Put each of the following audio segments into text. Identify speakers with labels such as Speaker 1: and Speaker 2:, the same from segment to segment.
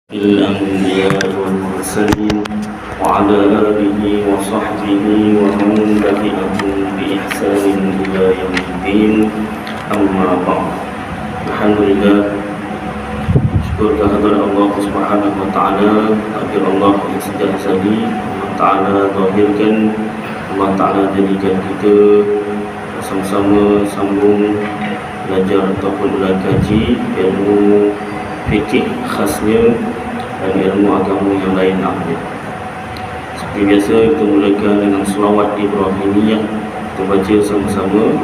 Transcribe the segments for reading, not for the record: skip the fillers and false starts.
Speaker 1: الأنبياء والمرسلين وعلى آله وصحبه ومن تبعهم بإحسان إلى يوم الدين. أما بعد. Alhamdulillah, syukur kehadirat Allah Subhanahu wa taala, takdir Allah yang sejati. Allah taala zahirkan, Allah taala jadikan kita sama-sama sambung belajar ataupun kaji ilmu fikih khasnya dan ilmu agama yang lain lainnya. Seperti biasa, kita mulakan dengan selawat Ibrahimiyah. Kita baca sama-sama.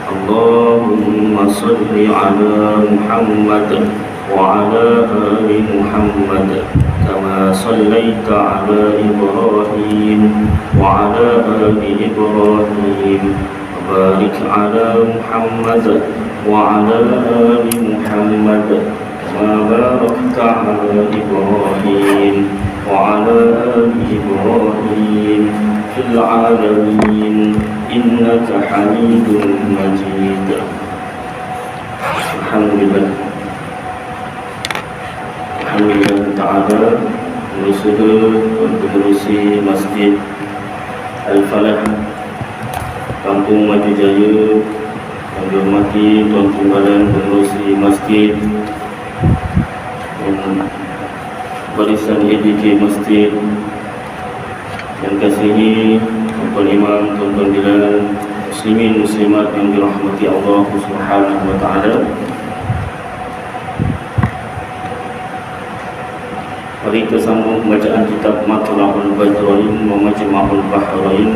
Speaker 1: Allahumma salli ala Muhammad wa ala ali Muhammad kama sallaita ala Ibrahim wa ala ali Ibrahim wa barik ala Muhammad wa ala ali Muhammad kama barakta ala Ibrahim wa ala ali Ibrahim fil alamin innaka hamidun majid. Alhamdulillah. Alhamdulillah ta'ala, pengurusi Masjid Al-Falah Kampung Maju Jaya, yang dihormati Tuan Timbalan pengurusi Masjid, barisan EDK Masjid, yang kasihi Tuan Imam, Tuan Bilal, muslimin muslimat yang dirahmati Allah Subhanahu wa taala. Mari kita sambung pembacaan kitab Matla'ul Badrain wa Majma'ul Bahrain.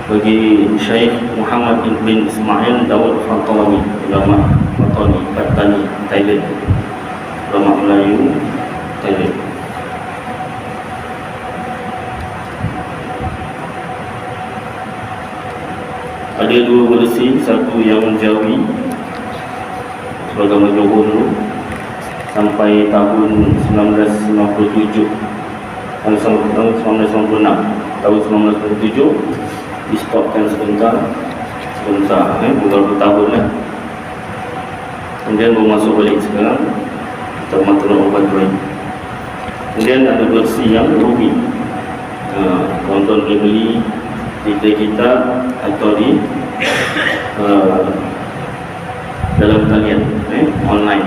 Speaker 1: Bagi Syekh Muhammad bin Ismail Daud Fatani, ulama Fatani, Patani, Thailand, ulama Melayu, Thailand. Ada dua versi, satu yang Jawi agama Johor dulu sampai tahun 1997, tahun 1996, tahun 1997 di-stopkan sebentar, beberapa tahun lah. Kemudian baru masuk balik sekarang kita Matla'ul Badrain. Kemudian ada versi yang Rubi. Tuan-tuan boleh beli di kita atau di dalam talian online,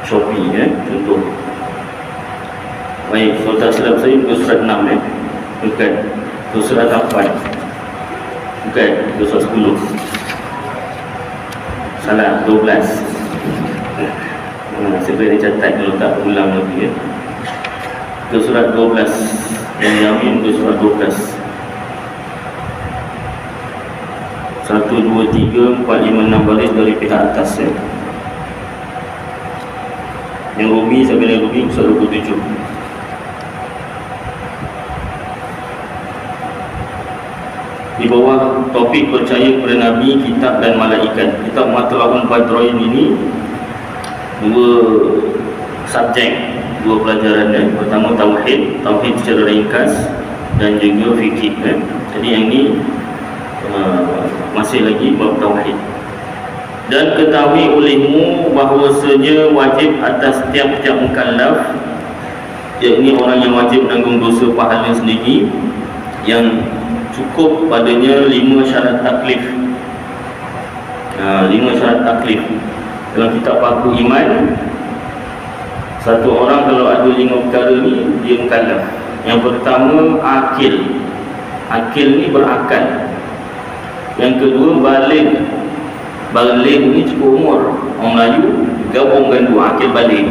Speaker 1: Shopee contoh. Baik, kalau tak silap saya itu surat 6 bukan, itu surat 8 bukan, itu surat 10, salah 12. Sebenarnya catat kalau tak ulang lagi itu surat 12 yang Yamin, itu surat 12. 1, 2, 3, 4, 5, 6 baris dari pihak atas Yang Rumi, saya bilang Rumi surat 27. Di bawah topik percaya kepada Nabi, kitab dan malaikat. Kitab Matla'ul Badrain ini dua subjek, dua pelajaran. Pertama tauhid secara ringkas, dan juga fikih. Jadi yang ini masih lagi bab tauhid. Dan ketahui olehmu bahawasanya wajib atas tiap-tiap mukallaf, yakni orang yang wajib menanggung dosa pahala sendiri, yang cukup padanya 5 syarat taklif. 5 syarat taklif dalam kitab Paku Iman. Satu orang kalau ada 5 perkara ni, dia mukallaf. Yang pertama, akil. Akil ni berakal. Yang kedua, baligh. Baligh ni cukup umur. Orang Melayu gabungkan dua, akil baligh.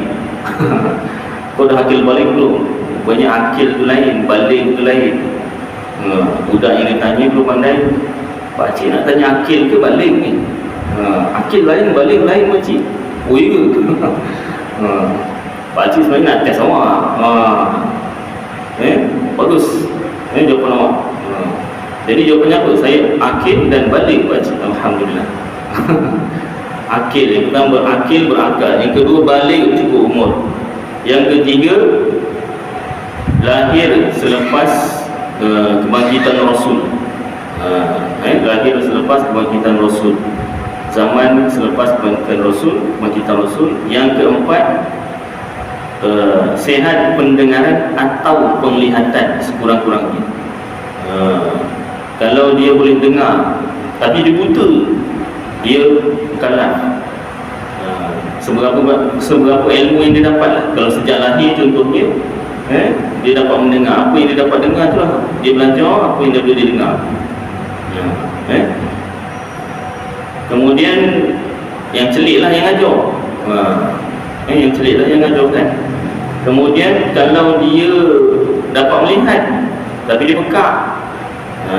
Speaker 1: Kau dah akil baligh belum? Rupanya akil tu lain, baligh tu lain. Budak yang ditanya belum pandai. Pakcik nak tanya akil ke baligh ni? Akil lain, baligh lain pakcik. Oh iya ke? Pakcik sebenarnya nak test awak. Bagus. Jawapan awak. Jadi jawapannya apa? Saya akil dan baligh pakcik. Alhamdulillah. Akil, yang pertama berakil, berakal. Yang kedua baligh, cukup umur. Yang ketiga, lahir selepas kebangkitan Rasul. Lahir selepas kebangkitan Rasul, zaman selepas kebangkitan Rasul, kebangkitan Rasul. Yang keempat, sehat pendengaran atau penglihatan sekurang-kurangnya. Kalau dia boleh dengar tapi dia buta, dia kalah. Seberapa ilmu yang dia dapat lah. Kalau sejak lahir contohnya, dia dapat mendengar, apa yang dia dapat dengar tu lah dia belajar, apa yang dia boleh dengar. Kemudian yang celik lah yang ajar. Yang celik lah yang ajar kan. Kemudian kalau dia dapat melihat tapi dia pekak,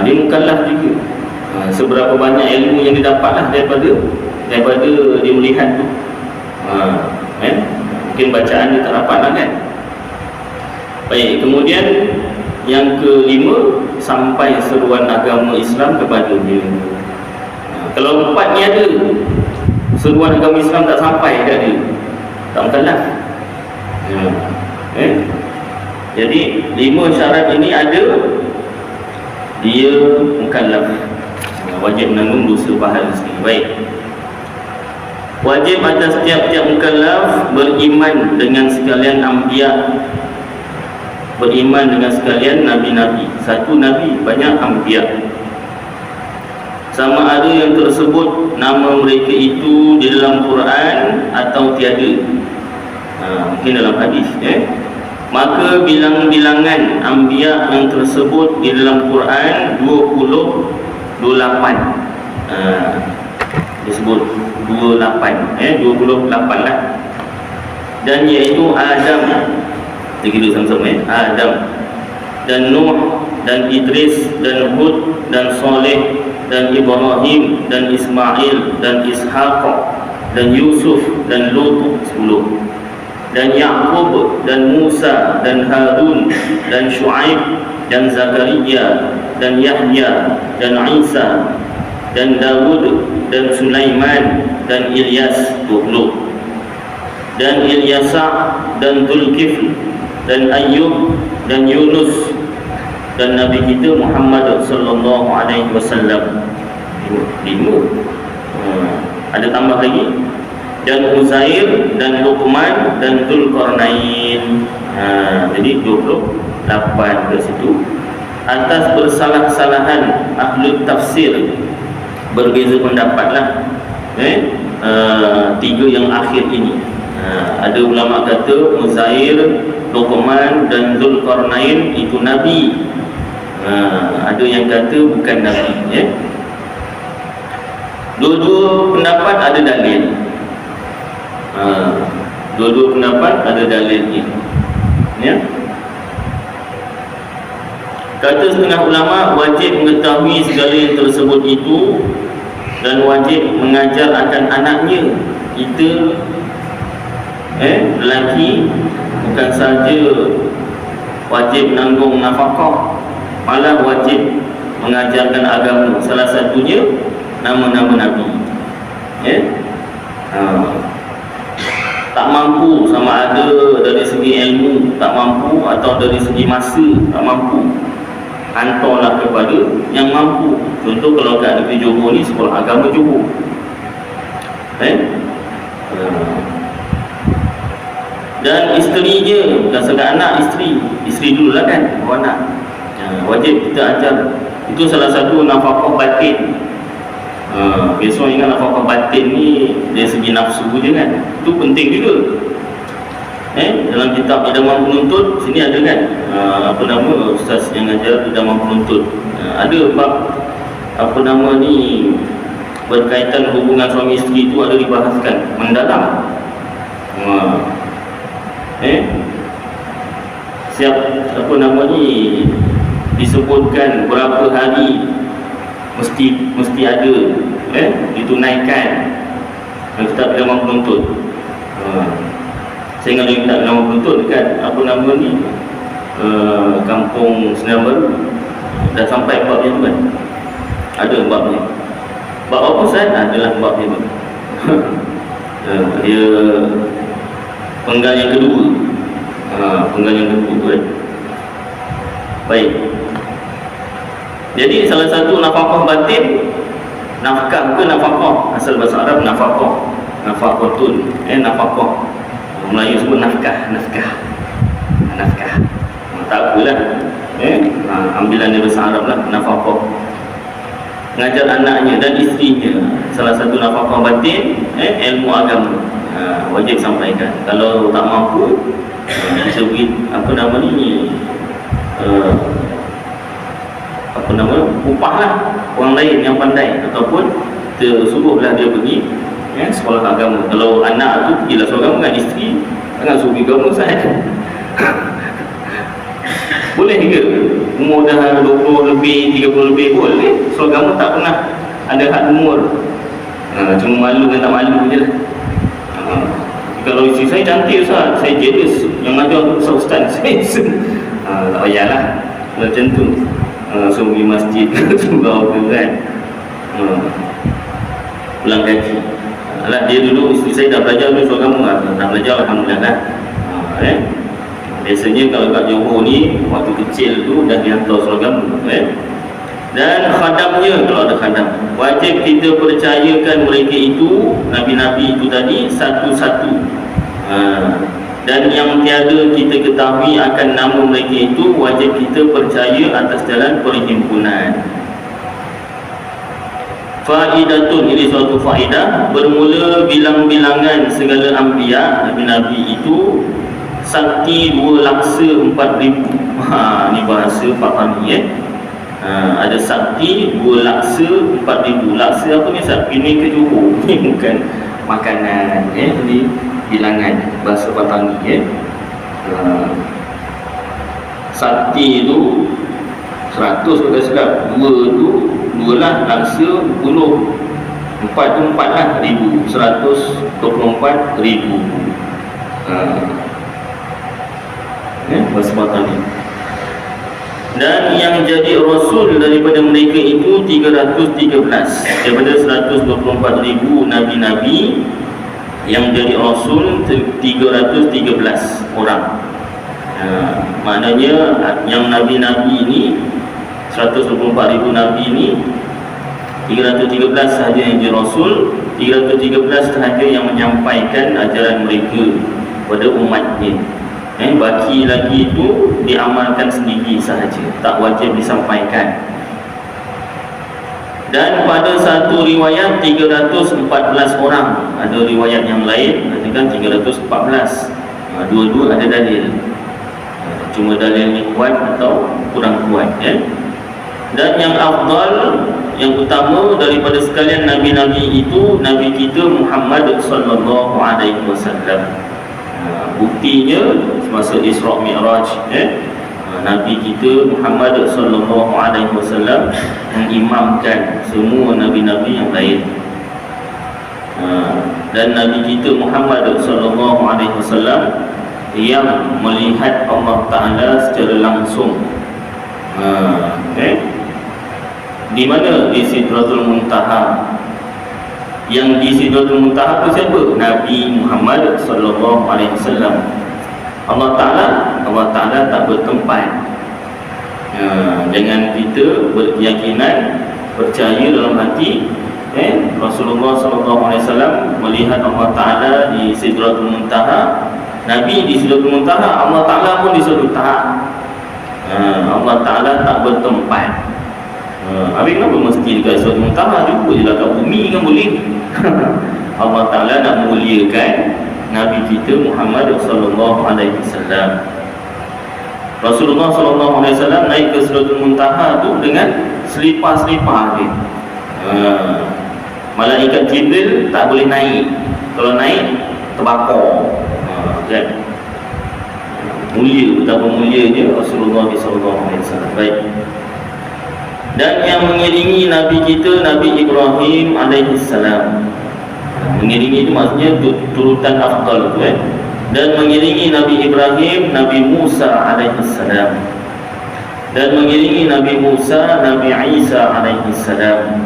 Speaker 1: dia mukallaf juga. Seberapa banyak ilmu yang dia dapat lah daripada dia melihat tu. Mungkin bacaan dia tak dapat lah kan. Baik, kemudian yang kelima, sampai seruan agama Islam kepada dia. Kalau empat ni ada, seruan agama Islam tak sampai kat dia, tak mukallaf. Jadi 5 syarat ini ada, dia mukallaf, wajib menanggung dosa pahala sendiri. Baik, wajib atas setiap mukallaf beriman dengan sekalian anbiya, beriman dengan sekalian nabi-nabi. Satu nabi, banyak anbiya. Sama ada yang tersebut nama mereka itu di dalam Quran atau tiada. Mungkin dalam hadis. Maka bilangan-bilangan anbiya yang tersebut di dalam Quran 28. Disebut 28 lah. Dan iaitu Adam, kita sama-sama Adam, dan Nuh, dan Idris, dan Hud, dan Saleh, dan Ibrahim, dan Ismail, dan Ishaq, dan Yusuf, dan Lut, 10. Dan Yaqub, dan Musa, dan Harun, dan Shu'aib, dan Zakaria, dan Yahya, dan Isa, dan Dawud, dan Sulaiman, dan Ilyas, 20. Dan Ilyasa, dan Zulkifl, dan Ayyub, dan Yunus, dan Nabi kita Muhammad sallallahu alaihi wasallam. 5. Ada tambah lagi, dan Uzair, dan Luqman, dan Dzulqarnain. Jadi 28 ke situ. Atas bersalah-salahan ahli tafsir berbeza pendapatlah 3 yang akhir ini. Ada ulama kata Uzair, Luqman, dan Dzulqarnain itu nabi. Ada yang kata bukan nabi. Dua-dua pendapat ada dalil. Dua-dua pendapat ada dalilnya. Kata setengah ulama, wajib mengetahui segala yang tersebut itu dan wajib mengajar akan anaknya. Kita lelaki bukan saja wajib menanggung nafkah, malah wajib mengajarkan agama. Salah satunya nama-nama Nabi. Tak mampu, sama ada dari segi ilmu tak mampu atau dari segi masa tak mampu, hantarlah kepada yang mampu. Contoh kalau kat negeri Johor ni, sekolah agama Johor, dan isterinya, bukan sekadar anak, isteri dululah kan, anak. Wajib kita ajar. Itu salah satu nafkah batin. Besok ingat nafkah batin ni dari segi nafsu je kan, itu penting juga. Dalam kitab Idaman Penuntut sini ada kan, apa nama ustaz yang ajar Idaman Penuntut, ada bab apa nama ni berkaitan hubungan suami isteri itu ada dibahaskan mendalam. Siap apa nama ni disebutkan berapa hari mesti ada ditunaikan. Kitab Idaman Penuntut. Saya ingat kitab Idaman Penuntut dekat apa nama ni Kampung Senar Baru, dah sampai bab yang kan, ada babnya. Bab apa Ustaz? Adalah bab dia. Dia penggal yang kedua. Penggal yang kedua. Baik. Jadi salah satu nafkah batin, nafkah ke nafkah, asal bahasa Arab nafkah, nafkatun, nafkah. Melayu sebut nafkah, nafkah. Tak apalah, ambilan dari bahasa Arab lah, nafkah. Mengajar anaknya dan isterinya, salah satu nafkah batin, ilmu agama, wajib sampaikan. Kalau tak mampu, kita beri upah lah orang lain yang pandai, ataupun suruhlah dia pergi sekolah agama. Kalau anak tu pergilah sekolah agama dengan isteri, jangan suruh pergi agama sahaja. Boleh ke? Umur dah 20 lebih, 30 lebih boleh. Sekolah agama tak pernah ada had umur. Cuma malu dan tak malu je lah. Kalau isteri saya cantik Ustaz, saya jealous. Yang ajar Ustaz saya tak payahlah macam tu. Suruh pergi masjid suruh apa kan, pulang gaji lah. Dia dulu isteri saya dah belajar dulu surah agama, dah belajar alhamdulillah lah. Biasanya kalau kat Johor ni waktu kecil tu dah dihantar surah agama. Dan khadamnya, kalau ada khadam, wajib kita percayakan mereka itu, nabi-nabi itu tadi, satu-satu. Dan yang tiada kita ketahui akan nama mereka itu, wajib kita percaya atas jalan perhimpunan. Faidatun, ini suatu faidah. Bermula bilang-bilangan segala anbiya, nabi-nabi itu sakti 2 laksa 4,000. Ni bahasa Fahami ada sakti 2 laksa 4,000. Laksa apa ni? Sakti ni ke Johor ni bukan makanan, ni bilangan bahasa Batangi. Sakti tu 100 kalau silap, 2 tu 2 lah, laksa 10, 4 tu 4 lah, 1,000, 124,000. Bahasa Batangi. Dan yang jadi rasul daripada mereka itu 313. Daripada 124,000 nabi-nabi, yang jadi rasul 313 orang. Maknanya yang nabi-nabi ini, 124,000 nabi ini, 313 sahaja yang jadi rasul, 313 sahaja yang menyampaikan ajaran mereka pada umatnya. Baki lagi itu diamalkan sendiri sahaja, tak wajib disampaikan. Dan pada satu riwayat 314 orang, ada riwayat yang lain katakan 314. Dua-dua ada dalil, cuma dalil ni kuat atau kurang kuat. Dan yang afdal, yang utama daripada sekalian nabi-nabi itu, nabi kita Muhammad sallallahu alaihi wasallam. Buktinya semasa Isra Mi'raj, Nabi kita Muhammad sallallahu alaihi wasallam mengimamkan semua nabi-nabi yang lain. Dan Nabi kita Muhammad sallallahu alaihi wasallam yang melihat Allah Taala secara langsung. Di mana? Di Sidratul Muntaha. Yang di Sidratul Muntaha itu siapa? Nabi Muhammad sallallahu alaihi wasallam. Allah Taala tak bertempat. Jangan kita berkeyakinan, percaya dalam hati, Rasulullah sallallahu alaihi wasallam melihat Allah Taala di Sidratul Muntaha. Nabi di Sidratul Muntaha, Allah Taala pun di Sidratul Muntaha. Allah Taala tak bertempat. Habis kenapa mesti dekat Sidratul Muntaha? Juga je lah kat bumi kan boleh. Allah Ta'ala nak muliakan Nabi kita Muhammad sallallahu alaihi wasallam. Rasulullah sallallahu alaihi wasallam naik ke Sidratul Muntaha tu dengan selipar-selipar dia. Malaikat Jibril tak boleh naik. Kalau naik terbakar. Kan? Mulia, betapa mulianya Rasulullah sallallahu alaihi wasallam. Baik. Dan yang mengiringi Nabi kita, Nabi Ibrahim alaihi salam. Mengiringi itu maksudnya turutan afdal tu, Dan mengiringi Nabi Ibrahim, Nabi Musa alaihi salam. Dan mengiringi Nabi Musa, Nabi Isa alaihi salam.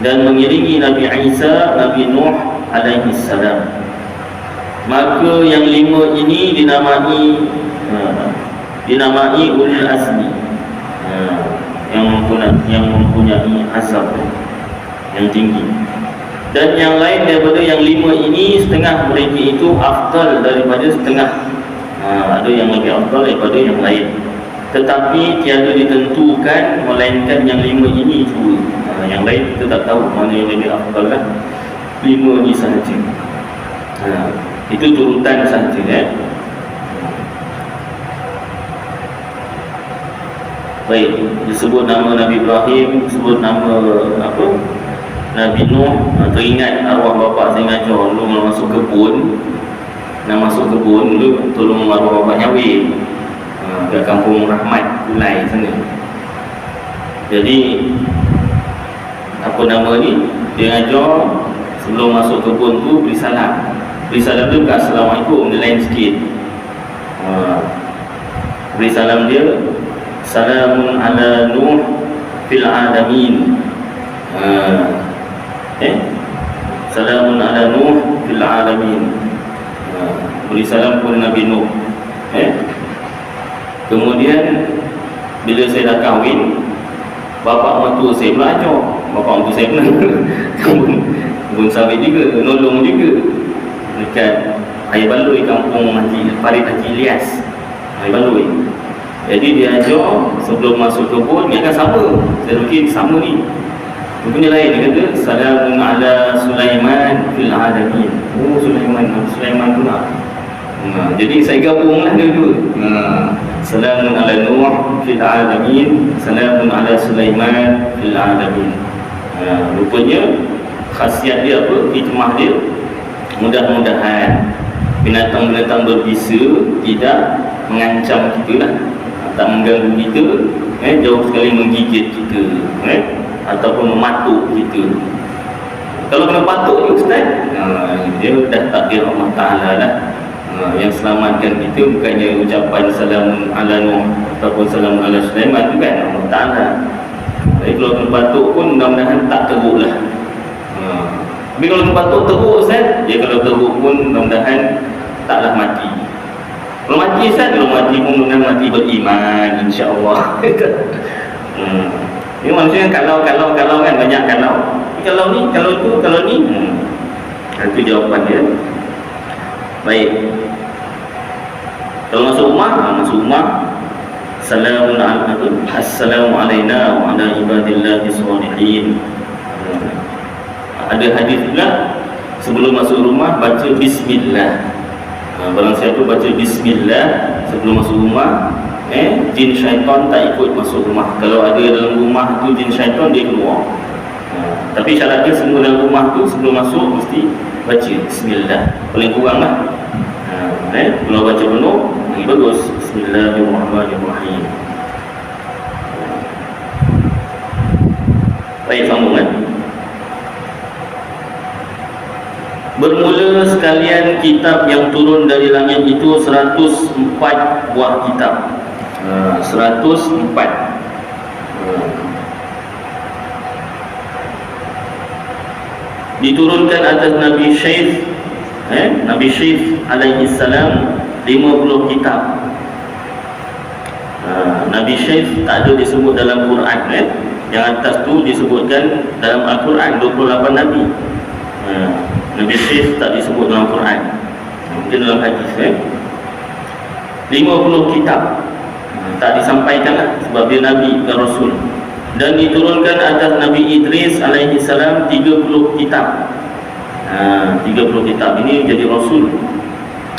Speaker 1: Dan mengiringi Nabi Isa, Nabi Nuh alaihi salam. Maka yang 5 ini dinamai ulul azmi. yang mempunyai azab yang tinggi. Dan yang lain daripada yang 5 ini, setengah mereka itu afdal daripada setengah. Ada yang lebih afdal daripada yang lain, tetapi tiada ditentukan melainkan yang 5 ini jua. Yang lain kita tak tahu mana yang lebih afdal lah. 5 ni sahaja. Itu turutan sahaja. Baik, disebut nama Nabi Ibrahim, disebut nama Nabi Nuh. Teringat arwah bapa saya ngajar dulu masuk kebun. Nak masuk kebun dulu tolong arwah bapa nyawin ke kampung Rahmat Kulai sana. Jadi apa nama ni, dia ngajar sebelum masuk kebun tu beri salam. Beri salam tu bukan Assalamualaikum, dia lain sikit. Beri salam dia, Salamun ala Nuh fil alamin. Salamun ala Nuh fil alamin. Beri salam kepada Nabi Nuh. Kemudian bila saya dah kahwin, bapa mertua saya belajar. Bapa mertua saya pernah kebun sawit juga, nolong juga dekat Air Baloi, kampung Farid Haji Ilyas, Air Baloi. Jadi dia ajar sebelum masuk kebun, dia akan sama. Saya fikir sama ni, rupanya lain. Dia kata Salamun ala Sulaiman fil alamin. Sulaiman tu nak. Jadi saya gabunglah dua-dua. Salamun ala Nuh fil alamin, Salamun ala Sulaiman fil alamin. Rupanya khasiat dia apa? Hikmah dia, mudah-mudahan binatang-binatang berbisa tidak mengancam kita lah, tak mengganggu kita, jauh sekali menggigit kita, ataupun mematuk kita. Kalau kena patuk je Ustaz, dia dah takdir Allah Ta'ala lah. Yang selamatkan kita bukannya ucapan Salamun ala Nuh ataupun Salamun ala Sulaiman, tu kan Allah Ta'ala. Jadi kalau kena patuk pun mudah-mudahan tak teruk lah. Tapi kalau kena patuk teruk Ustaz, dia kalau teruk pun mudah-mudahan taklah mati. Kalau mati Ustaz, kalau mati pun mudah-mudahan mati beriman, insya-Allah. Ini maksudnya kalau kan, banyak kalau ni, kalau tu, kalau ni. Itu jawapan dia. Baik. Kalau masuk rumah, Assalamu alaina wa ala ibadillahi sholihin. Ada hadis pula, sebelum masuk rumah baca bismillah. Barang siapa baca bismillah sebelum masuk rumah, jin syaitan tak ikut masuk rumah. Kalau ada dalam rumah tu jin syaitan, dia keluar. Tapi syaratnya semua dalam rumah tu sebelum masuk mesti baca bismillah, paling kurang lah. Kalau baca penuh lagi bagus. Bismillahirrahmanirrahim. Baik, sambungan. Bermula sekalian, kitab yang turun dari langit itu 104 buah kitab. 104. Diturunkan atas Nabi Syekh Nabi Syekh alaihi salam 50 kitab. Nabi Syekh tak ada disebut dalam Quran. Yang atas tu disebutkan dalam Al-Quran 28 Nabi. Nabi Syekh tak disebut dalam Quran, mungkin dalam hadis. 50 kitab tak disampaikan lah, sebab dia Nabi dan Rasul. Dan diturunkan atas Nabi Idris alaihi salam 30 kitab. 30 kitab ini jadi Rasul.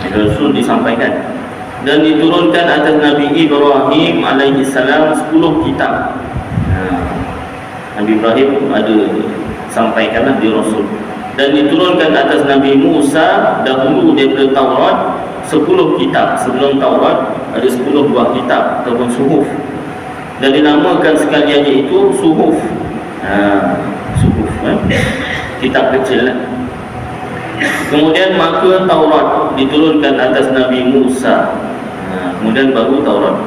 Speaker 1: Rasul disampaikan. Dan diturunkan atas Nabi Ibrahim alaihi salam 10 kitab. Nabi Ibrahim ada sampaikanlah di Rasul. Dan diturunkan atas Nabi Musa dahulu daripada Taurat 10 kitab. Sebelum Taurat ada 10 buah kitab ataupun suhuf. Dan dinamakan sekaliannya itu suhuf. Suhuf, kitab kecil lah. Kemudian maka Taurat diturunkan atas Nabi Musa. Kemudian baru Taurat.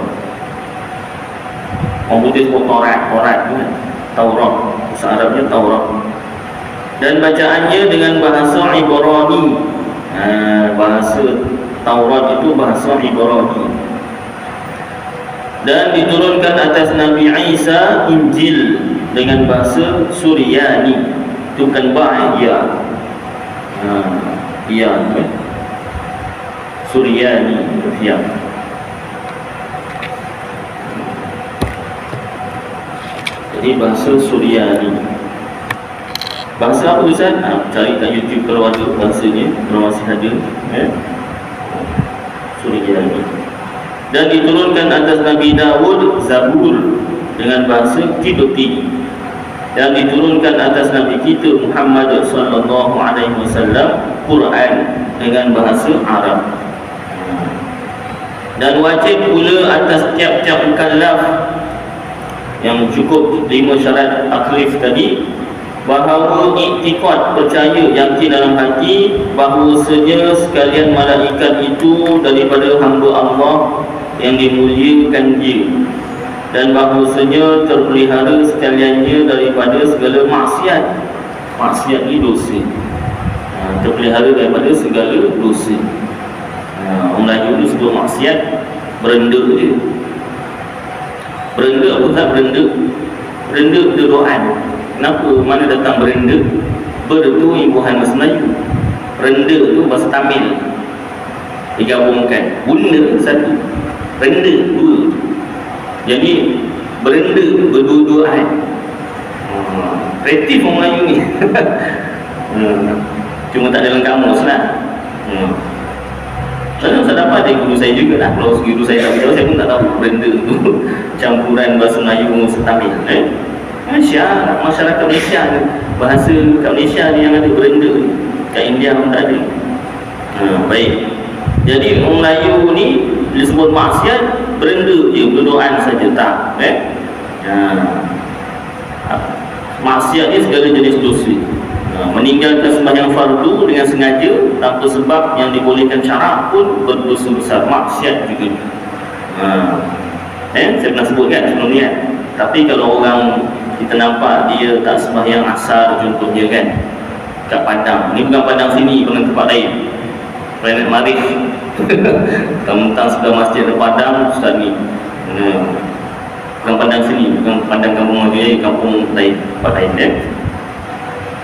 Speaker 1: Orang putih sebut Taurat kan? Taurat, bahasa Arabnya Taurat. Dan bacaannya dengan bahasa Ibrani. Bahasa Taurat itu bahasa Ibrani. Dan diturunkan atas Nabi Isa Injil dengan bahasa Suryani. Itu bukan ya. Ya, Suryani ya. Jadi bahasa Suryani. Bahasa apa Ustaz? Cari kat YouTube kalau ada bahasanya, kalau masih ada. Suryani. Dan diturunkan atas Nabi Dawud Zabur dengan bahasa Kidoti. Dan diturunkan atas Nabi kita Muhammad sallallahu alaihi wasallam Quran dengan bahasa Arab. Dan wajib pula atas tiap-tiap mukallaf yang cukup 5 syarat aklif tadi, bahawa iktikad, percaya, yakin dalam hati bahawasanya sekalian malaikat itu daripada hamba Allah yang dimuliakan dia, dan bahawasanya terpelihara sekaliannya daripada segala maksiat. Maksiat ni dosa. Terpelihara daripada segala dosa. Orang Melayu tu sebut maksiat berenda dia. Berenda apa tak berenda? Berenda berdoaan. Kenapa mana datang berenda? Ber tu imbuhan bahasa Melayu. Renda tu bahasa Tamil. Digabungkan. Bunda satu, renda dua. Jadi berenda berdua-duaan. Kreatif orang Melayu ni. Cuma tak ada dalam kamus lah. Lalu saya dapat dari guru saya juga lah. Kalau guru saya tak beritahu, saya pun tak tahu berenda tu campuran bahasa Melayu bahasa Tamil. Masyarakat Malaysia ni, bahasa kat Malaysia ni yang ada berenda ni. Kat India pun tak ada. Baik. Jadi orang Melayu ni bila sebut maksiat, berenda je, berdoaan saja tak. Maksiat ni segala jenis dosa. Meninggalkan sembahyang fardu dengan sengaja tanpa sebab yang dibolehkan syarak pun berdosa besar, maksiat juga. Saya pernah sebut kan sebelum ni kan. Tapi kalau orang kita nampak dia tak sembahyang asar contohnya kan, kat Padang, ni bukan Padang sini, bukan tempat lain, Planet Marif. Tentang sebelah masjid di Padang Ustaz ni, bukan Padang sini, bukan Padang kampung Melayu, kampung lain, tempat lain.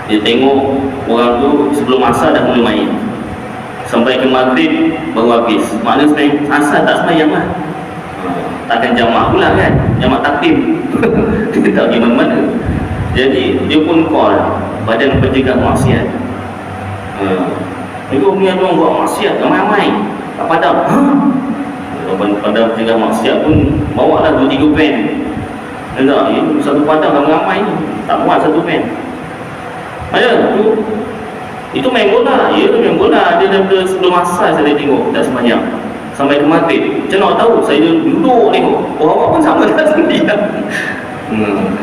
Speaker 1: Dia tengok orang tu sebelum asar dah mula main, sampai ke maghrib baru habis. Maknanya sebenarnya asar tak sembahyang lah. Takkan jamak pula kan, jamak taklim. Dia tak pergi mana-mana. Jadi dia pun call Badan Pencegah Maksiat. Dia ni ada orang buat maksiat ramai-ramai kat Padang. Badan Pencegah Maksiat pun bawa lah 2-3 van. Tak, satu Padang ramai-ramai ni, tak muat satu van. Itu main bola. Ya, main bola. Dia daripada sebelum asar saya tengok tak sembahyang sampai ke maghrib. Macam nak tahu, saya duduk tengok. Awak pun sama tak sendirian.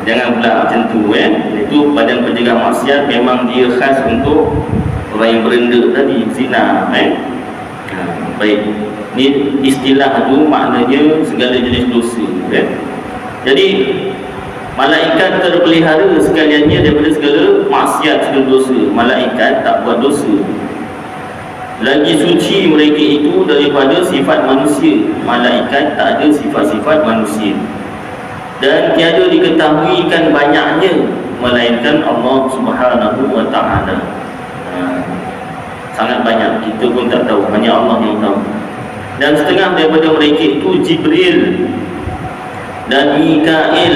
Speaker 1: Jangan pula macam tu Itu Badan Pencegah Maksiat memang dia khas untuk orang yang berenda tadi, zina. Baik. Ni istilah tu maknanya segala jenis dosa. Jadi malaikat terpelihara sekaliannya daripada segala maksiat, segala dosa. Malaikat tak buat dosa. Lagi suci mereka itu daripada sifat manusia. Malaikat tak ada sifat-sifat manusia. Dan tiada diketahuikan banyaknya melainkan Allah Subhanahu wa ta'ala. Sangat banyak, kita pun tak tahu, hanya Allah yang tahu. Dan setengah daripada mereka itu Jibril dan Mikail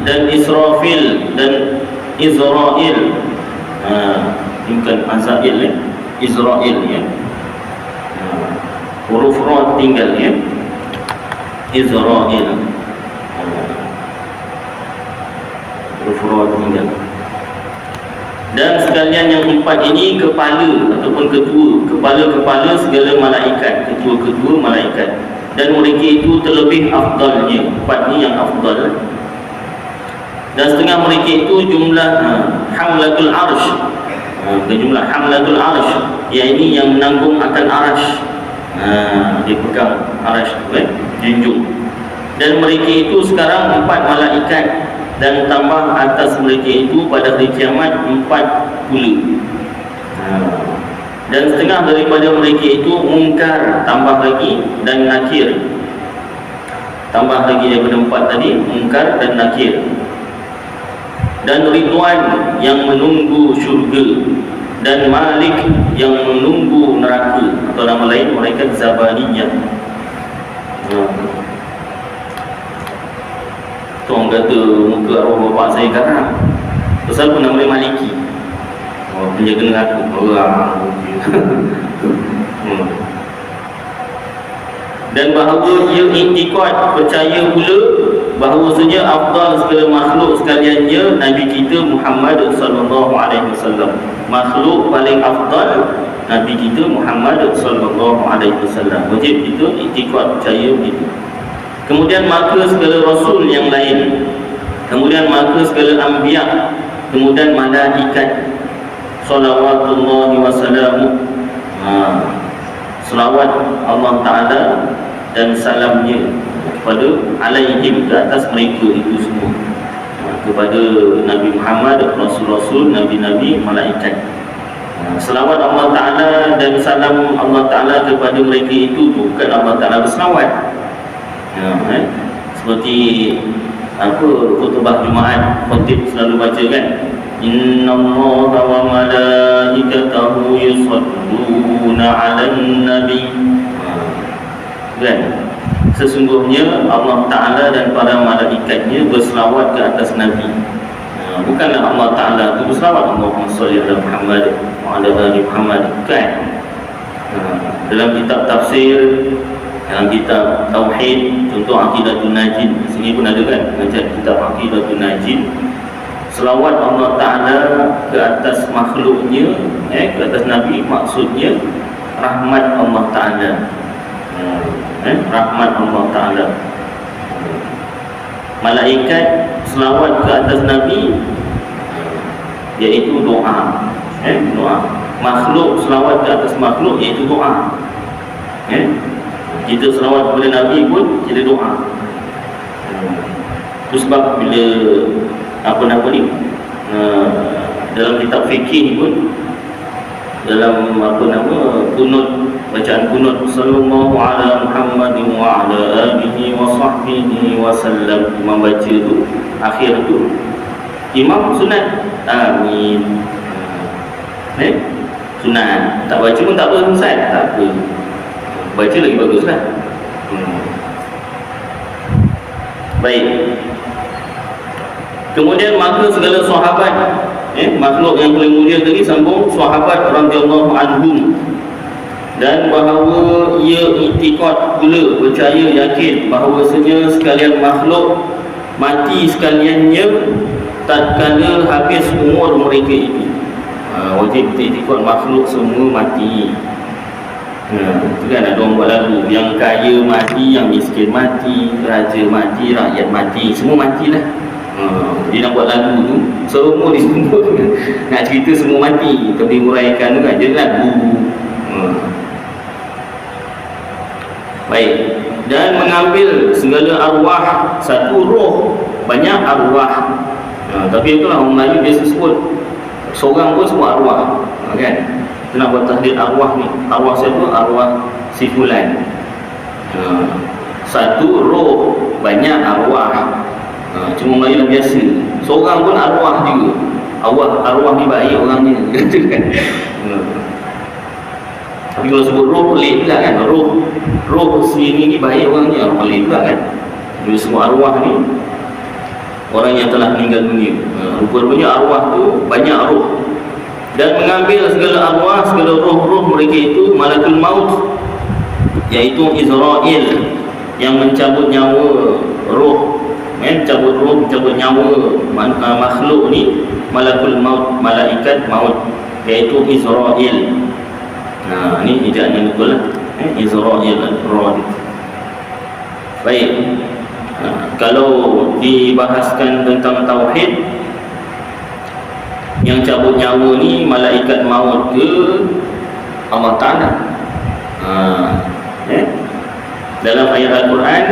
Speaker 1: dan Israfil dan Izrail. Bukan Azail, Izrail ya. Huruf ra tinggal ya. Izrail. Huruf ra tinggal. Dan sekalian yang empat ini kepala ataupun ketua, kepala-kepala segala malaikat, ketua-ketua malaikat. Dan mereka itu terlebih afdalnya. Empat ni yang afdal. Dan setengah mereka itu jumlah hamlatul arsh. Jumlah hamlatul arsh, iaitu yang menanggung akan arsh. Dia pegang arsh tu junjung. Dan mereka itu sekarang 4 malaikat, dan tambah atas mereka itu pada hari kiamat 4 pula. Dan setengah daripada mereka itu mungkar, tambah lagi, dan nakir. tambah lagi daripada 4 tadi, Munkar dan Nakir. Dan Ridwan yang menunggu syurga, dan Malik yang menunggu neraka, atau nama lain malaikat Zabaniyah. Tu orang kata muka arwah bapak saya garang. Pasal pun nama dia Maliki, penjaga neraka. Dan bahawa ia iktikad percaya pula bahawasanya afdal segala makhluk sekaliannya Nabi kita Muhammad sallallahu alaihi wasallam. Makhluk paling afdal Nabi kita Muhammad sallallahu alaihi wasallam. Wajib kita iktikad percaya begitu. Kemudian maka segala rasul yang lain, kemudian maka segala anbiya, kemudian malaikat, salawatullahi wassalamu, selawat Allah Ta'ala dan salamnya kepada alaihim, ke atas mereka itu semua, kepada Nabi Muhammad, Rasul-Rasul, Nabi-Nabi, malaikat. Selawat Allah Ta'ala dan salam Allah Ta'ala kepada mereka itu, bukan Allah Ta'ala berselawat. Seperti apa khutbah Jumaat khatib selalu baca kan, innallaha wa malaikatahu yusalluna 'alan nabi, kan? Sesungguhnya Allah Ta'ala dan para malaikatnya berselawat ke atas Nabi. Bukanlah Allah Ta'ala itu berselawat Allahumma shalli ala Muhammad wa ala ali Muhammad, kan? Dalam kitab tafsir, dalam kitab Tauhid, contoh Aqidatul Najin, sini pun ada kan, macam kitab Aqidatul Najin, selawat Allah Ta'ala ke atas makhluknya, ke atas Nabi, maksudnya rahmat Allah Ta'ala, rahmat Allah Ta'ala. Malaikat selawat ke atas Nabi, iaitu doa, doa. Makhluk selawat ke atas makhluk, iaitu doa. Kita selawat kepada Nabi pun kita doa. Itu sebab bila apa-apa ni, dalam kitab fikih pun, dalam kunut, bacaan kunut, sallallahu ala Muhammadin wa ala alihi wa sahbihi wa sallam, imam baca tu, akhir tu imam sunat amin. Sunat, tak baca pun tak apa, Ustaz, tak apa, baca lagi bagus kan. Baik. Kemudian maka segala sahabat, makhluk yang paling mulia tadi sambung, sahabat radhiyallahu anhum, dan bahawa ia iktikad pula, percaya yakin bahawasanya sekalian makhluk mati sekaliannya tatkala habis umur mereka itu. Wajib iktikad makhluk semua mati. Itu kan ada orang buat lagu, yang kaya mati, yang miskin mati, raja mati, rakyat mati, semua matilah. Dia nak buat lagu tu, semua disebut nak cerita semua mati, tapi huraikan tu kan jadi lagu. Baik. Dan mengambil segala arwah, satu roh, banyak arwah. Tapi itulah orang Melayu biasa sebut, seorang pun semua arwah, kan? Kita nak buat tahlil arwah ni. Arwah siapa? Arwah si fulan. Satu roh, banyak arwah. Cuma Melayu lah biasa, seorang pun arwah juga. Arwah ni baik orangnya. Tapi kalau sebut roh pelik pula kan. Roh sini ni baik orangnya, pelik pula kan. Jadi semua arwah ni orang yang telah meninggal dunia. Rupanya arwah tu banyak roh. Dan mengambil segala arwah, segala roh-roh mereka itu malakul maut, iaitu Israel, yang mencabut nyawa roh, mencabut roh, mencabut nyawa makhluk ni, malakul maut, malaikat maut, iaitu Israel. Ini ejaan yang betul lah, Israel al-Rad. Baik. Kalau dibahaskan tentang tauhid, yang cabut nyawa ni malaikat maut ke Allah Ta'ala? Dalam ayat Al-Quran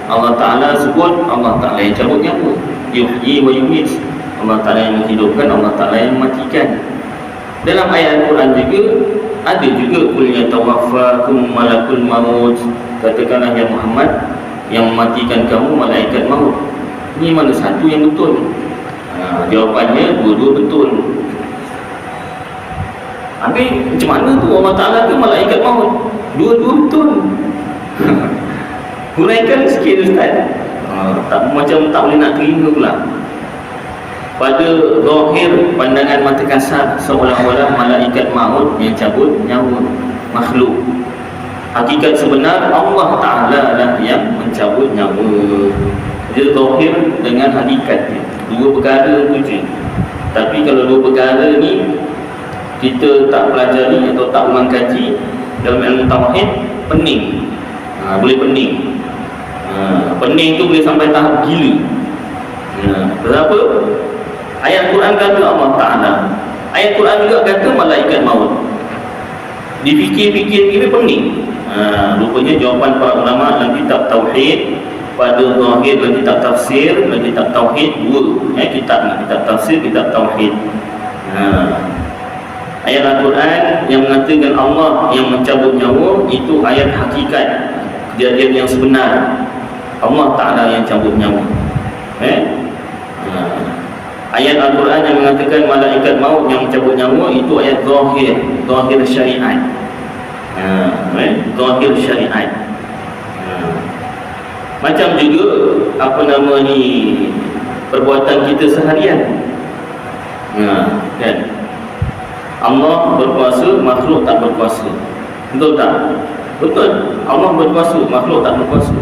Speaker 1: Allah Ta'ala sebut Allah Ta'ala yang cabut nyawa, yuhyi wa yumit, Allah Ta'ala yang menghidupkan, Allah Ta'ala yang mematikan. Dalam ayat Al-Quran juga ada juga, qul yatawaffakum malakul maut, katakanlah ya Muhammad, yang mematikan kamu malaikat maut. Ini mana satu yang betul? Jawapannya dua-dua betul. Habis macam mana tu Allah Ta'ala ke malaikat maut? Dua-dua betul. Huraikan sikit Ustaz. Macam tak boleh nak terima pula. Pada zahir pandangan mata kasar, seolah-olah malaikat maut yang cabut nyawa makhluk. Hakikat sebenar Allah Ta'ala lah yang mencabut nyawa. Dia zahir dengan hakikat dia. Dua perkara tu je. Tapi kalau dua perkara ni kita tak pelajari atau tak ulang kaji dalam ilmu tauhid, pening. Boleh pening. Pening tu boleh sampai tahap gila. Kenapa? Ayat Quran kata Allah Ta'ala, ayat Quran juga kata malaikat maut. Dipikir-pikir kita pening. Rupanya jawapan para ulama dalam kitab tauhid, pada zahir dan kitab tafsir dan kitab tauhid dua. Kitab tafsir, kitab tauhid. Ayat Al-Quran yang mengatakan Allah yang mencabut nyawa, itu ayat hakikat, kejadian yang sebenar. Allah Ta'ala yang cabut nyawa. Ayat Al-Quran yang mengatakan malaikat maut yang mencabut nyawa, itu ayat zahir, zahir syariat. Zahir syariat. Macam juga perbuatan kita seharian. Kan? Allah berkuasa, makhluk tak berkuasa. Betul tak? Betul. Allah berkuasa, makhluk tak berkuasa.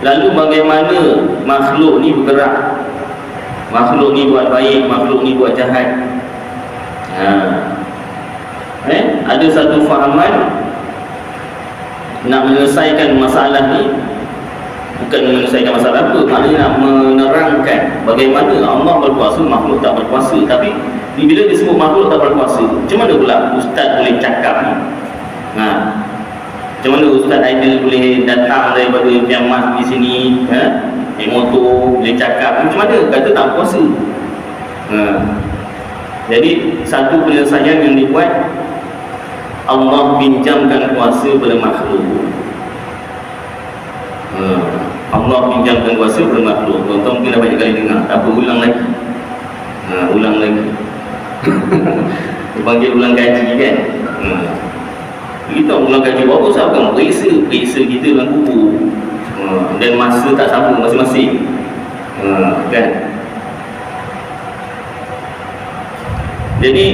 Speaker 1: Lalu bagaimana makhluk ni bergerak? Makhluk ni buat baik, makhluk ni buat jahat. Ada satu fahaman nak menyelesaikan masalah ni, bukan menyelesaikan masalah apa, maknanya nak menerangkan bagaimana Allah berkuasa, makhluk tak berkuasa. Tapi bila disebut makhluk tak berkuasa, macam mana pula ustaz boleh cakap ni? Macam mana Ustaz Aidil boleh datang daripada Myanmar di sini, naik motor, boleh cakap? Macam mana? Kata tak berkuasa. Jadi satu penyelesaian yang dibuat, Allah pinjamkan kuasa pada makhluk. Allah pinjamkan kuasa pada makhluk. Tuan-tuan mungkin dah banyak kali dengar. Tak apa, ulang lagi. Ulang lagi. Dipanggil ulang kaji kan. Kita ulang kaji berapa sahaja kan? Periksa kita dalam buku. Dan masa tak sama masing-masing. Kan? Jadi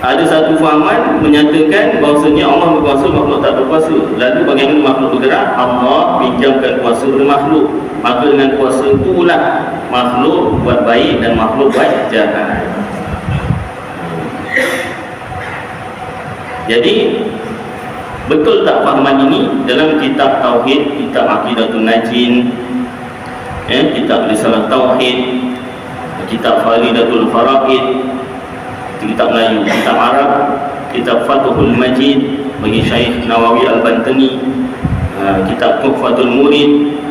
Speaker 1: ada satu fahaman menyatakan bahawasanya Allah berkuasa, makhluk tak berkuasa. Lalu bagaimana makhluk bergerak? Allah pinjamkan kuasa pada makhluk. Maka dengan kuasa itulah makhluk buat baik dan makhluk buat jahat. Jadi betul tak fahaman ini dalam kitab tauhid, kitab Aqidatul Najin, kitab Risalah Tauhid, kitab Faridatul Faraid, kitab Melayu, kitab Arab, kitab Fathul Majid bagi Syekh Nawawi Al-Bantani, kitab Tuhfatul Murid,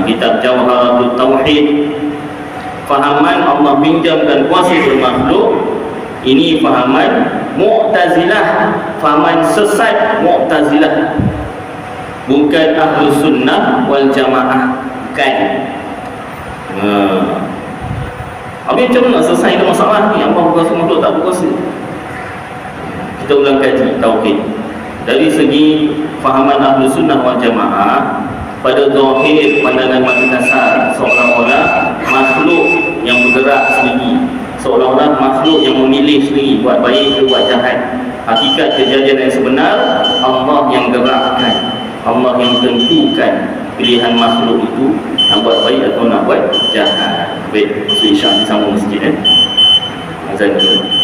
Speaker 1: kitab Jawharatul Tauhid. Fahaman Allah pinjamkan kuasa bermakhluk, ini fahaman Mu'tazilah, fahaman sesat Mu'tazilah, bukan Ahlus Sunnah wal Jamaah. Bukan. Habis macam mana nak selesaikan masalah ni? Allah berkuasa, makhluk tak berkuasa. Kita ulang kaji tauhid. Dari segi fahaman Ahlus Sunnah wal Jamaah, pada zahir pandangan mata kasar, seolah-olah makhluk yang bergerak sendiri, seolah-olah makhluk yang memilih sendiri buat baik ke buat jahat. Hakikat kejadian yang sebenar, Allah yang gerakkan, Allah yang tentukan pilihan makhluk itu nak buat baik atau nak buat jahat. Baik, masa isyak ni sama sikit azan dulu.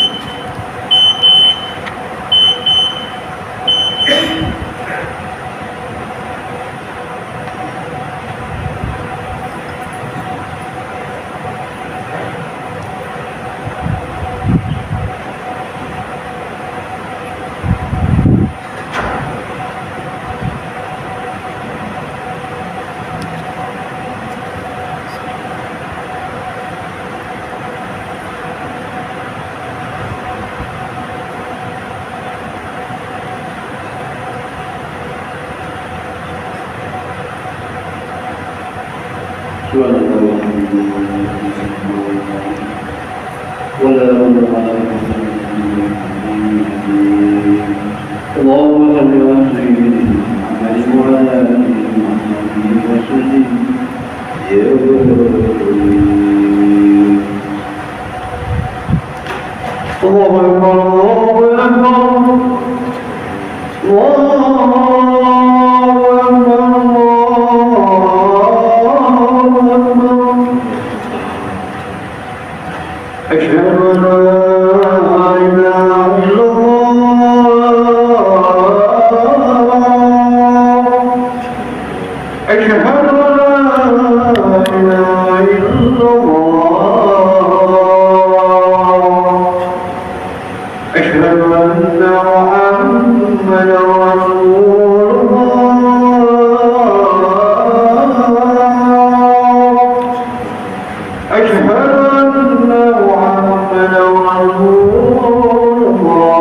Speaker 2: اللهم صل وسلم على وعلى آله وصحبه وسلم يا الله أكبر الله أكبر أشهد أن لا إله إلا الله أشهد أن لا إله إلا الله أشهد أن محمدا رسول الله أشهد أن محمدا رسول الله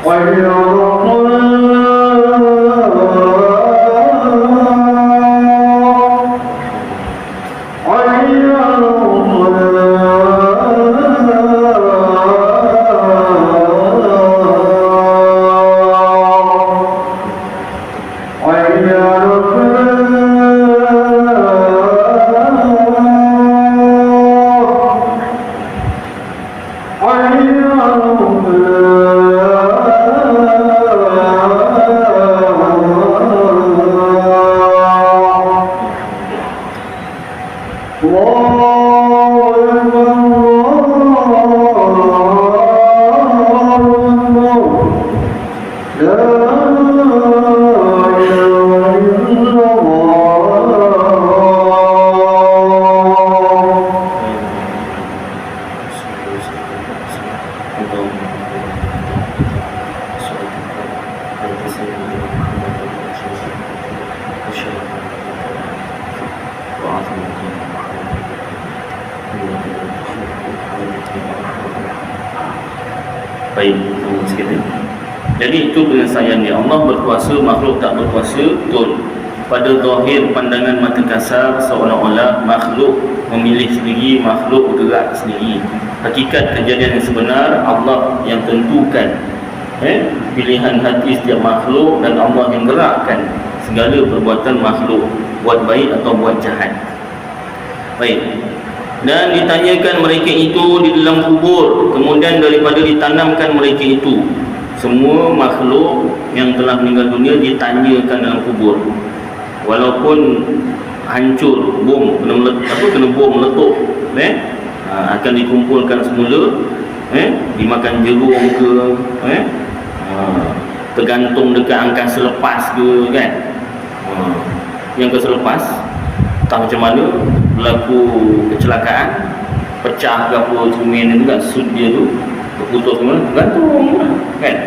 Speaker 2: ويا
Speaker 1: Baik, sikit ya. Jadi itu penyelesaian dia. Allah berkuasa, makhluk tak berkuasa. Betul. Pada zahir pandangan mata kasar, seolah-olah makhluk memilih sendiri, makhluk bergerak sendiri. Hakikat kejadian yang sebenar, Allah yang tentukan pilihan hati setiap makhluk, dan Allah yang gerakkan segala perbuatan makhluk, buat baik atau buat jahat. Baik. Dan ditanyakan mereka itu di dalam kubur, kemudian daripada ditanamkan mereka itu. Semua makhluk yang telah meninggal dunia ditanyakan dalam kubur. Walaupun hancur, bom kena bom meletup, akan dikumpulkan semula, dimakan jerung ke, tergantung dekat angkasa lepas ke, kan. Yang ke selepas tak macam mana berlaku kecelakaan, pecah ke apa cermin tu kan, sud dia tu terputus ke mana, gantung kan.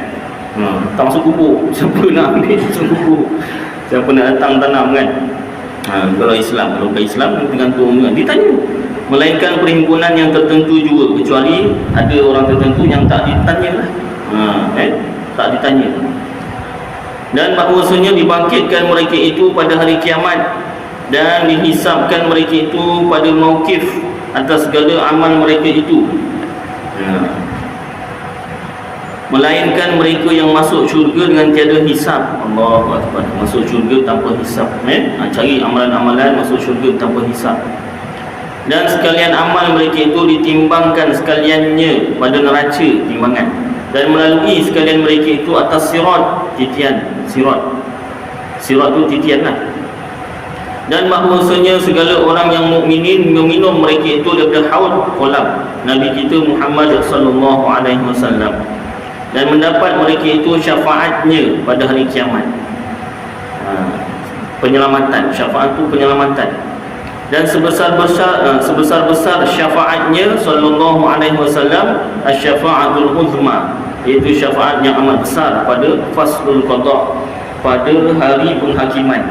Speaker 1: Tak masuk kubur, siapa nak ambil masuk kubur, siapa nak datang tanam kan. Kalau Islam, kalau ke Islam tergantung kan, ditanya. Melainkan perhimpunan yang tertentu juga, kecuali ada orang tertentu yang tak ditanya lah, tak ditanya. Dan bahawasanya dibangkitkan mereka itu pada hari kiamat, dan dihisapkan mereka itu pada mauqif atas segala amal mereka itu. Melainkan mereka yang masuk syurga dengan tiada hisap. Allahu Akbar. Masuk syurga tanpa hisap. Cari amalan-amalan masuk syurga tanpa hisap. Dan sekalian amal mereka itu ditimbangkan sekaliannya pada neraca timbangan, dan melalui sekalian mereka itu atas sirat, titian. Sirat tu titian lah. Dan bahawasanya segala orang yang mukminin meminum mereka itu daripada haud kolam Nabi kita Muhammad sallallahu alaihi wasallam, dan mendapat mereka itu syafaatnya pada hari kiamat. Penyelamatan, syafaat itu penyelamatan. Dan sebesar-besar syafaatnya sallallahu alaihi wasallam asy-syafa'atul uzma, iaitu syafaat yang amat besar pada faslul qada, pada hari penghakiman.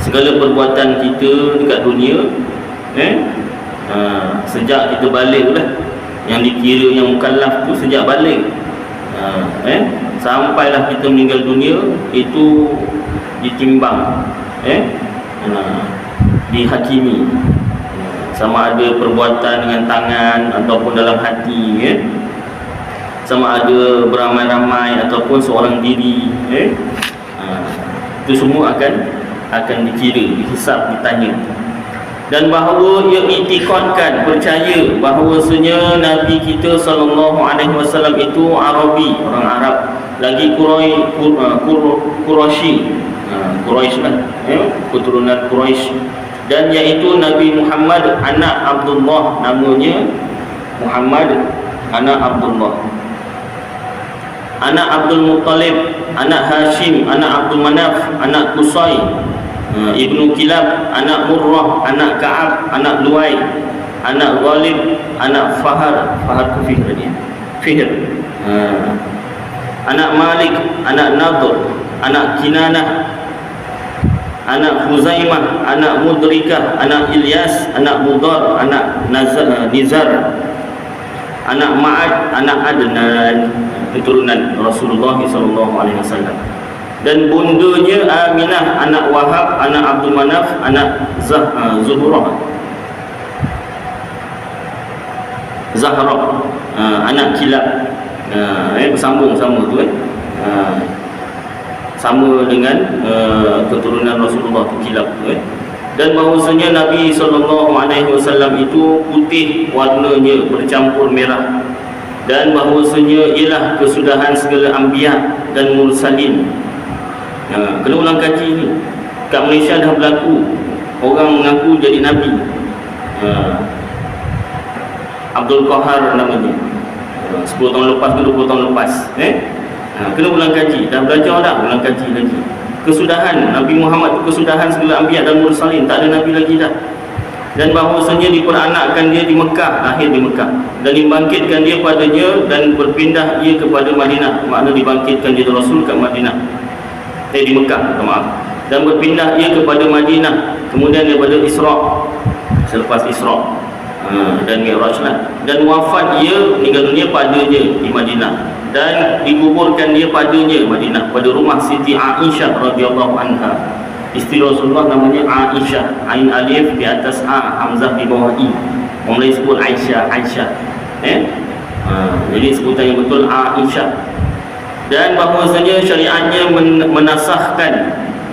Speaker 1: Segala perbuatan kita dekat dunia, sejak kita balik lah, yang dikira yang mukallaf tu sejak balik, sampailah kita meninggal dunia, itu ditimbang, dihakimi, sama ada perbuatan dengan tangan ataupun dalam hati, sama ada beramai-ramai ataupun seorang diri, itu semua akan dikira, dihisap, ditanya. Dan bahawa ia iktikadkan, percaya bahawasanya Nabi kita SAW itu Arabi, orang Arab, lagi Quraisy, Quraisy lah, keturunan Quraisy, dan iaitu Nabi Muhammad anak Abdullah, namanya Muhammad anak Abdullah, anak Abdul Muttalib, anak Hashim, anak Abdul Manaf, anak Qusay, Ibnu Kilab, anak Murrah, anak Ka'ab, anak Luay, anak Ghalib, anak Fahar Kufi tadi, Fihr, anak Malik, anak Nadhr, anak Kinanah, anak Huzaimah, anak Mudrikah, anak Ilyas, anak Mudar, anak Nizar, anak Ma'ad, anak Adnan, keturunan Rasulullah SAW. Dan bundanya Aminah, anak Wahab, anak Abdul Manaf, anak Zuhrah, anak Kilab. Bersambung sama tu, sama dengan keturunan Rasulullah tu, Kilab tu, Dan bahawasanya Nabi SAW itu putih warnanya bercampur merah, dan bahawasanya ialah kesudahan segala anbiya dan mursalin. Kena ulang kaji ni. Kat Malaysia dah berlaku orang mengaku jadi Nabi, Abdul Qahar namanya, 10 tahun lepas ke 20 tahun lepas, kena ulang kaji. Dah belajar dah, ulang kaji lagi. Kesudahan Nabi Muhammad itu kesudahan segala anbiya dan mursalin, tak ada Nabi lagi dah. Dan bahawasanya diperanakkan dia di Mekah, lahir di Mekah, dan dibangkitkan dia padanya, dan berpindah ia kepada Madinah. Makna dibangkitkan dia Rasul kat Madinah, di Mekah, maaf. Dan berpindah ia kepada Madinah, kemudian daripada Isra', selepas Isra' dan Mi'raj lah. Dan wafat ia, meninggal dunia padanya di Madinah, dan dikuburkan dia padanya Madinah, pada rumah Siti Aisyah radhiyallahu anha. Isteri Rasulullah namanya Aisyah, Ain alif di atas A, Hamzah di bawah I. Orang lain sebut Aisyah. Jadi sebutan yang betul Aisyah. Dan bahawasanya syariatnya menasahkan,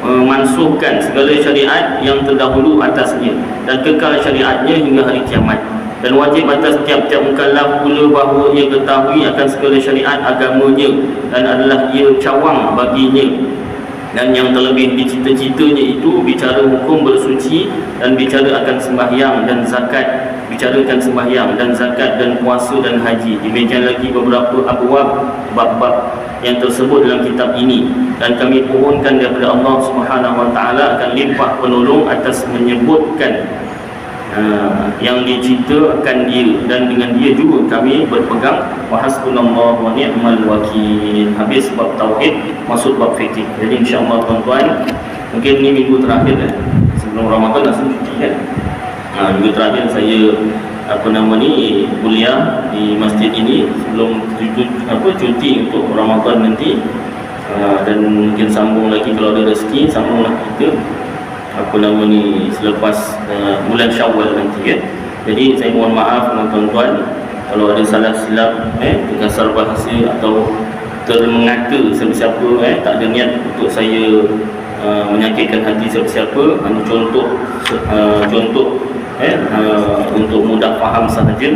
Speaker 1: mansuhkan segala syariat yang terdahulu atasnya, dan kekal syariatnya hingga hari kiamat. Dan wajib atas tiap-tiap mukallaf pula bahawa ia ketahui akan segala syariat agamanya, dan adalah ia cawang baginya. Dan yang terlebih dicita-citanya itu bicara hukum bersuci, dan bicara akan sembahyang dan zakat, bicarakan sembahyang dan zakat dan puasa dan haji. Demikian lagi beberapa abwab, bab-bab yang tersebut dalam kitab ini. Dan kami pohonkan daripada Allah Subhanahu Wa Taala akan limpah penolong atas menyebutkan yang diceritakan dia, dan dengan dia juga kami berpegang. Wa hasbunallahu wa ni'mal wakil. Habis bab tauhid, masuk bab fikih. Jadi insya-Allah tuan-tuan, mungkin ni minggu terakhir sebelum Ramadan, langsung cuti kan. Minggu terakhir saya kuliah di masjid ini sebelum cuti untuk Ramadan nanti. Dan mungkin sambung lagi kalau ada rezeki, sambunglah kita selepas bulan Syawal nanti, Jadi saya mohon maaf tuan-tuan kalau ada salah silap, kasar bahasa atau termengata siapa-siapa, tak ada niat untuk saya menyakitkan hati siapa-siapa. Hanya contoh untuk mudah faham sahaja.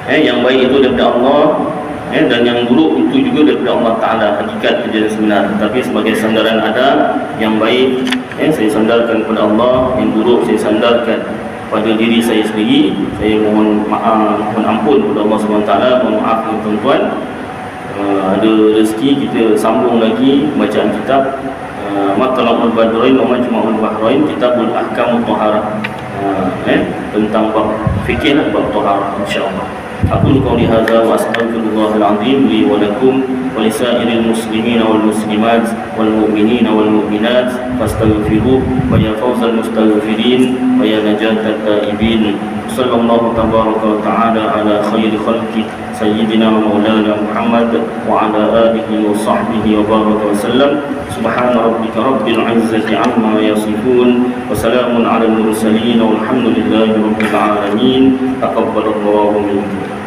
Speaker 1: Yang baik itu daripada Allah, dan yang buruk itu juga daripada Allah Ta'ala, hakikat kejadian sebenar. Tapi sebagai sandaran adab, yang baik saya sandarkan kepada Allah, yang buruk saya sandarkan pada diri saya sendiri. Saya mohon maaf, mohon ampun kepada Allah SWT. Mohon maaf tuan-tuan. Ada rezeki kita sambung lagi bacaan kitab Matlabul Badrain wa Majma'ul Bahrain, Kitabul Ahkamut Taharah, tentang bab fikih dan bab taharah, insya-Allah. Aku qouli hadza wa astaghfirullahal azim li wa lakum wa lisairil muslimina wal muslimat wal mu'minina wal mu'minat fastaghfiruhu wa ya fawzal mustaghfirin wa ya najatat taibin. sallallahu tabaraka wa ta'ala ala khairi khalqi sayyidina wa maulana Muhammad wa ala alihi wa sahbihi wa baraka wa sallam. Subhana rabbika rabbil izzati amma yasifun wa salamun ala al mursalin walhamdulillahi rabbil alamin. Taqabbalallahu minkum.